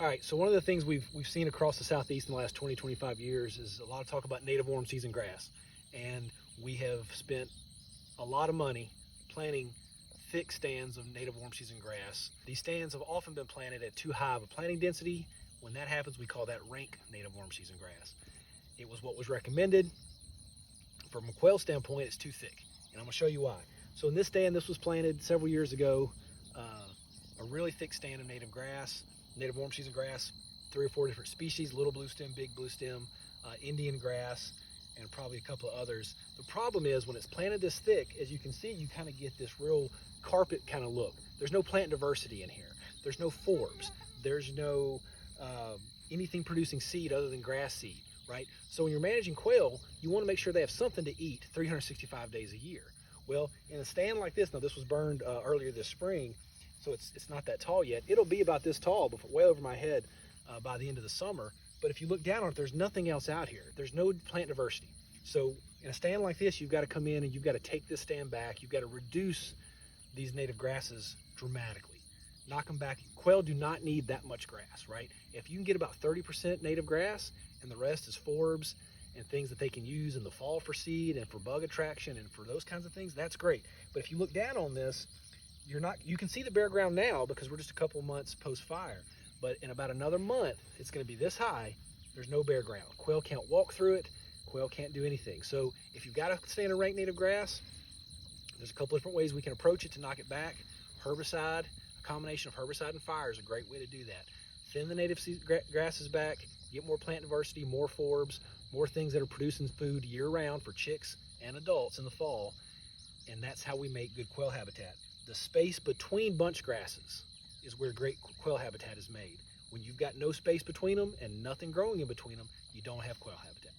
All right, so one of the things we've seen across the Southeast in the last 20, 25 years is a lot of talk about native warm season grass. And we have spent a lot of money planting thick stands of native warm season grass. These stands have often been planted at too high of a planting density. When that happens, we call that rank native warm season grass. It was what was recommended. From a quail standpoint, it's too thick, and I'm gonna show you why. So in this stand, this was planted several years ago, a really thick stand of native grass, native warm season grass, 3 or 4 different species, little blue stem, big blue stem, Indian grass, and probably a couple of others. The problem is when it's planted this thick, as you can see, you kind of get this real carpet kind of look. There's no plant diversity in here. There's no forbs. There's no anything producing seed other than grass seed, right? So when you're managing quail, you want to make sure they have something to eat 365 days a year. Well, in a stand like this, now this was burned earlier this spring, so it's not that tall yet. It'll be about this tall, way over my head by the end of the summer. But if you look down on it, there's nothing else out here. There's no plant diversity. So in a stand like this, you've got to come in and you've got to take this stand back. You've got to reduce these native grasses dramatically. Knock them back. Quail do not need that much grass, right? If you can get about 30% native grass and the rest is forbs and things that they can use in the fall for seed and for bug attraction and for those kinds of things, that's great. But if you look down on this, you can see the bare ground now because we're just a couple months post fire. But in about another month, it's going to be this high. There's no bare ground. Quail can't walk through it. Quail can't do anything. So if you've got a stand of rank native grass, there's a couple different ways we can approach it to knock it back. Herbicide, a combination of herbicide and fire is a great way to do that. Thin the native grasses back, get more plant diversity, more forbs, more things that are producing food year round for chicks and adults in the fall. And that's how we make good quail habitat. The space between bunch grasses is where great quail habitat is made. When you've got no space between them and nothing growing in between them, you don't have quail habitat.